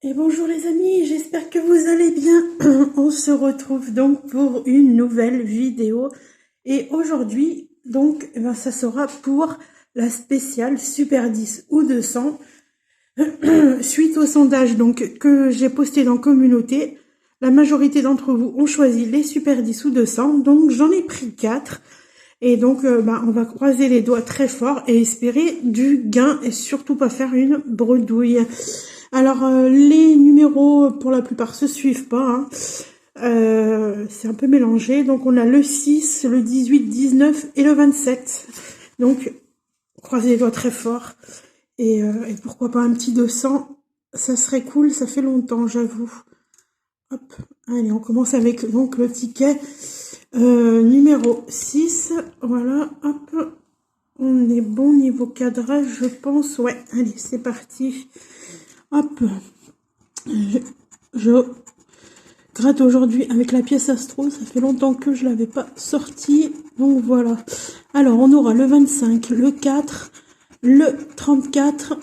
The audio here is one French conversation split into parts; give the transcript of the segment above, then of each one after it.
Et bonjour les amis, j'espère que vous allez bien. On se retrouve donc pour une nouvelle vidéo. Et aujourd'hui, donc, ça sera pour la spéciale Super 10 ou 200. Suite au sondage donc que j'ai posté dans communauté, la majorité d'entre vous ont choisi les Super 10 ou 200. Donc j'en ai pris 4. Et donc, on va croiser les doigts très fort et espérer du gain et surtout pas faire une bredouille. Alors, les numéros, pour la plupart, se suivent pas, hein. C'est un peu mélangé. Donc, on a le 6, le 18, 19 et le 27. Donc, croisez les doigts très fort. Et pourquoi pas un petit 200. Ça serait cool, ça fait longtemps, j'avoue. Hop, allez, on commence avec donc le ticket numéro 6. Voilà, hop. On est bon niveau cadrage, je pense. Ouais, allez, c'est parti. Hop. Je gratte aujourd'hui avec la pièce Astro. Ça fait longtemps que je l'avais pas sortie. Donc voilà. Alors, on aura le 25, le 4, le 34,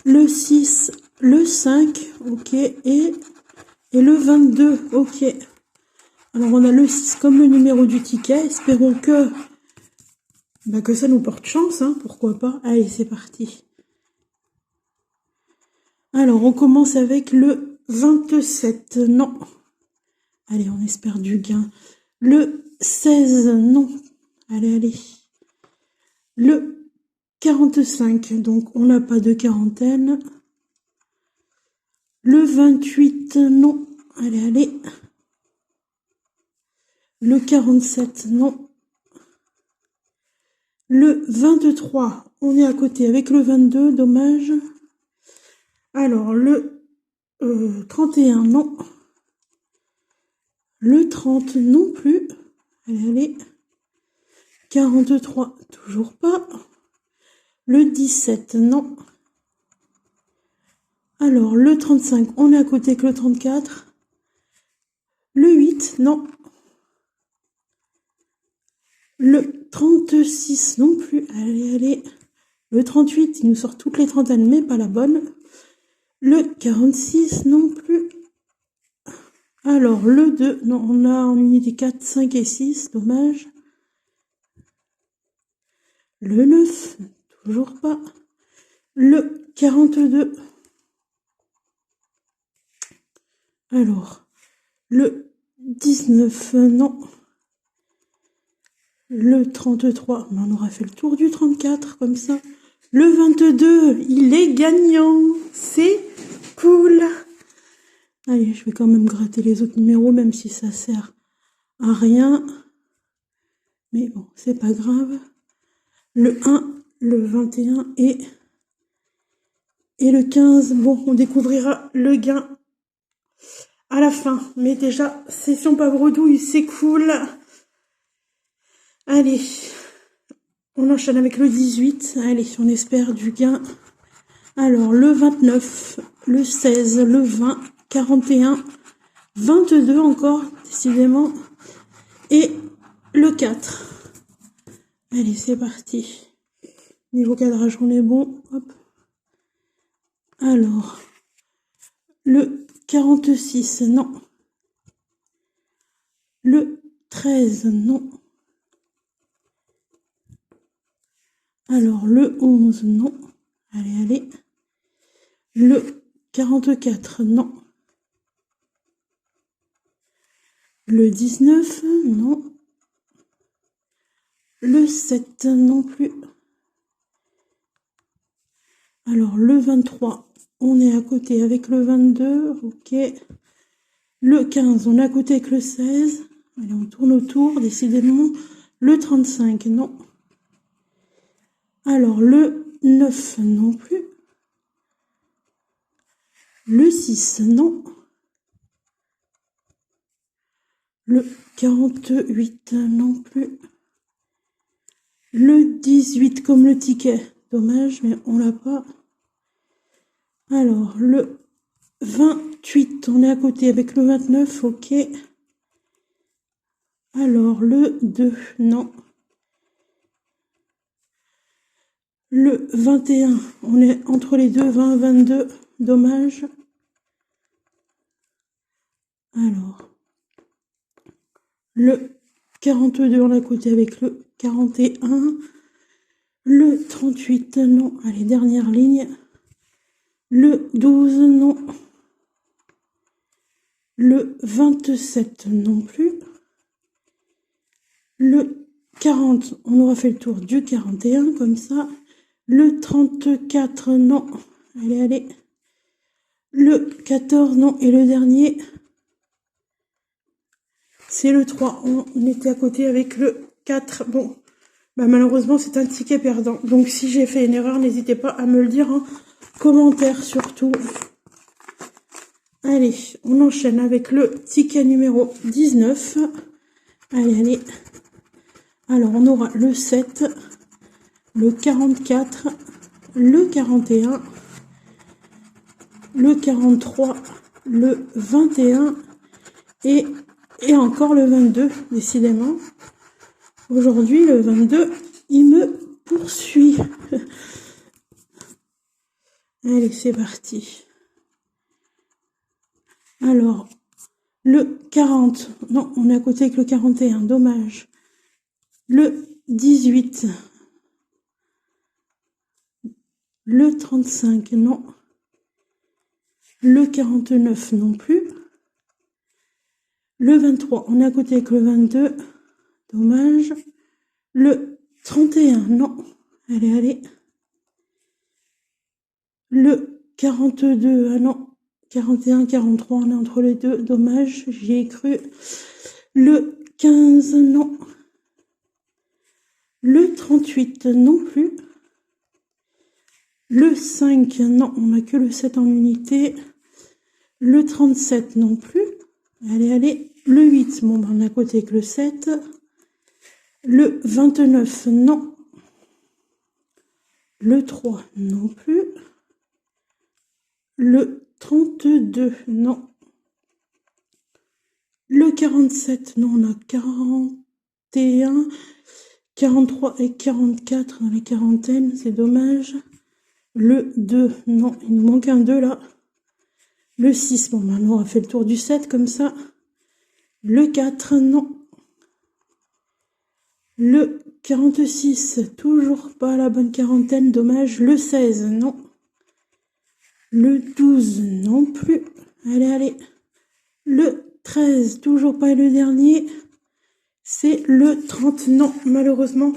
le 6, le 5, ok, et le 22, ok. Alors, on a le 6 comme le numéro du ticket. Espérons que ça nous porte chance, hein, pourquoi pas. Allez, c'est parti. Alors, on commence avec le 27, non. Allez, on espère du gain. Le 16, non. Allez, allez. Le 45, donc on n'a pas de quarantaine. Le 28, non. Allez, allez. Le 47, non. Le 23, on est à côté avec le 22, dommage. Alors, le 31, non. Le 30, non plus. Allez, allez. 43, toujours pas. Le 17, non. Alors, le 35, on est à côté avec le 34. Le 8, non. Le 36, non plus. Allez, allez. Le 38, il nous sort toutes les trentaines, mais pas la bonne. Le 46, non plus. Alors, le 2, non, on a en unité 4, 5 et 6, dommage. Le 9, toujours pas. Le 42. Alors, le 19, non. Le 33, on aura fait le tour du 34, comme ça. Le 22, il est gagnant. C'est cool. Allez, je vais quand même gratter les autres numéros, même si ça sert à rien. Mais bon, c'est pas grave. Le 1, le 21 et le 15. Bon, on découvrira le gain à la fin. Mais déjà, session pas bredouille, c'est cool. Allez, on enchaîne avec le 18. Allez, on espère du gain. Alors, le 29, le 16, le 20, 41, 22 encore, décidément, et le 4. Allez, c'est parti. Niveau cadrage, on est bon. Hop. Alors, le 46, non. Le 13, non. Alors, le 11, non. Allez, allez. Le 44, non. Le 19, non. Le 7, non plus. Alors, le 23, on est à côté avec le 22, ok. Le 15, on est à côté avec le 16. Allez, on tourne autour, décidément. Le 35, non. Alors, le 9, non plus. Le 6, non. Le 48, non plus. Le 18, comme le ticket. Dommage, mais on l'a pas. Alors, le 28, on est à côté avec le 29, ok. Alors, le 2, non. Le 21, on est entre les deux, 20, 22. dommage. Alors, le 42, on l'a côté avec le 41. Le 38, non. Allez, dernière ligne. Le 12, non. Le 27, non plus. Le 40, on aura fait le tour du 41, comme ça. Le 34, non. Allez, allez. Le 14, non. Et le dernier, c'est le 3. On était à côté avec le 4. Bon, bah malheureusement, c'est un ticket perdant. Donc, si j'ai fait une erreur, n'hésitez pas à me le dire en commentaire, surtout. Allez, on enchaîne avec le ticket numéro 19. Allez, allez. Alors, on aura le 7, le 44, le 41, le 43, le 21 et encore le 22, décidément. Aujourd'hui, le 22, il me poursuit. Allez, c'est parti. Alors, le 40, non, on est à côté avec le 41, dommage. Le 18, le 35, non. Le 49, non plus. Le 23, on est à côté avec le 22, dommage. Le 31, non. Allez, allez. Le 42, ah non. 41, 43, on est entre les deux, dommage, j'y ai cru. Le 15, non. Le 38, non plus. Le 5, non, on n'a que le 7 en unité. Le 37, non plus. Allez, allez. Le 8, bon, ben, on est à côté avec le 7. Le 29, non. Le 3, non plus. Le 32, non. Le 47, non, on a 41, 43 et 44 dans les quarantaines, c'est dommage. Le 2, non, il nous manque un 2 là. Le 6, bon, maintenant on a fait le tour du 7 comme ça. Le 4, non. Le 46, toujours pas la bonne quarantaine, dommage. Le 16, non. Le 12, non plus. Allez, allez. Le 13, toujours pas le dernier. C'est le 30, non, malheureusement.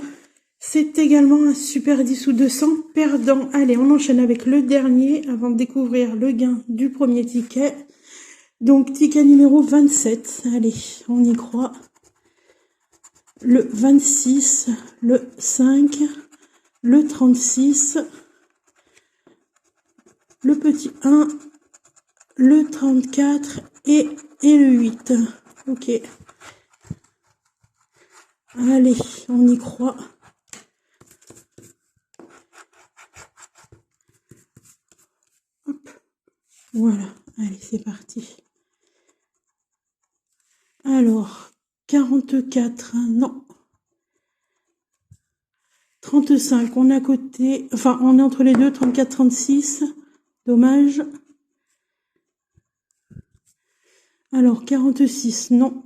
C'est également un super 10 ou 200 perdant. Allez, on enchaîne avec le dernier avant de découvrir le gain du premier ticket. Donc, ticket numéro 27. Allez, on y croit. Le 26, le 5, le 36, le petit 1, le 34 et le 8. Ok. Allez, on y croit. Hop. Voilà, allez, c'est parti. Alors, 44, non. 35, on est à côté, enfin, on est entre les deux, 34, 36, dommage. Alors, 46, non.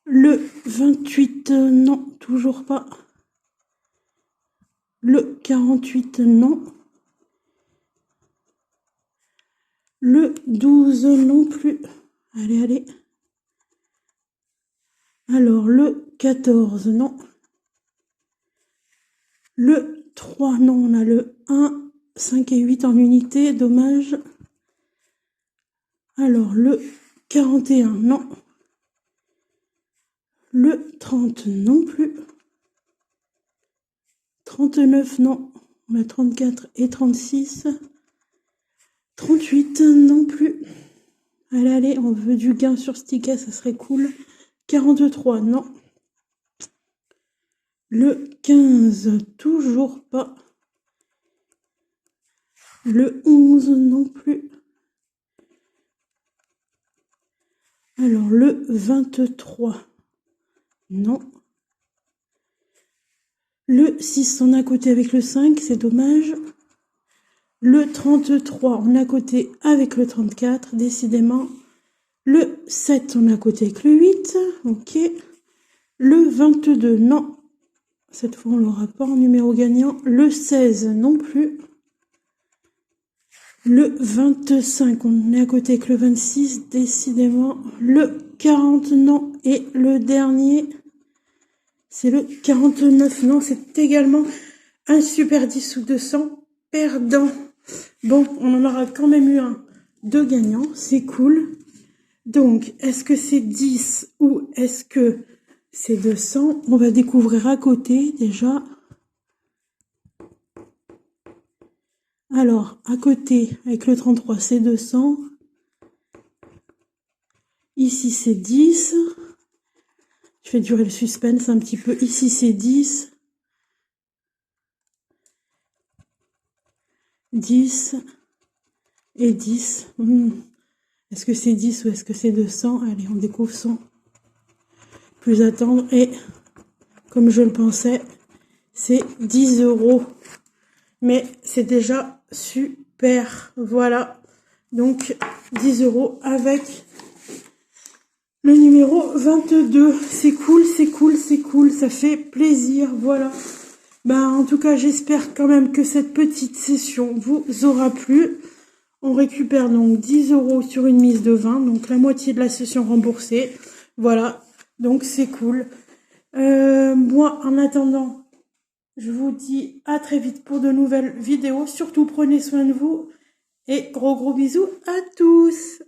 Le 28, non, toujours pas. Le 48, non. Le 12, non plus. Allez, allez. Alors, le 14, non. Le 3, non, on a le 1, 5 et 8 en unité, dommage. Alors, le 41, non. Le 30, non plus. 39, non. On a 34 et 36. 38, non plus. Allez, allez, on veut du gain sur ce ticket, ça serait cool. 43, non. Le 15, toujours pas. Le 11, non plus. Alors, le 23, non. Le 6, on est à côté avec le 5, c'est dommage. Le 33, on est à côté avec le 34, décidément. Le 7, on est à côté avec le 8, ok. Le 22, non. Cette fois, on l'aura pas en numéro gagnant. Le 16, non plus. Le 25, on est à côté avec le 26, décidément. Le 40, non. Et le dernier, c'est le 49, non. C'est également un super 10 ou 200 perdant. Bon, on en aura quand même eu un de gagnant, c'est cool. Donc, est-ce que c'est 10 ou est-ce que c'est 200? On va découvrir à côté déjà. Alors, à côté, avec le 33, c'est 200. Ici, c'est 10. Je fais durer le suspense un petit peu. Ici, c'est 10. 10 et 10. Est-ce que c'est 10 ou est-ce que c'est 200? Allez, on découvre sans plus attendre. Et comme je le pensais, c'est 10 €. Mais c'est déjà super. Voilà. Donc, 10 € avec le numéro 22. C'est cool, c'est cool, c'est cool. Ça fait plaisir. Voilà. Ben, en tout cas, j'espère quand même que cette petite session vous aura plu. On récupère donc 10 € sur une mise de 20. Donc, la moitié de la session remboursée. Voilà. Donc, c'est cool. Moi, en attendant, je vous dis à très vite pour de nouvelles vidéos. Surtout, prenez soin de vous. Et gros bisous à tous.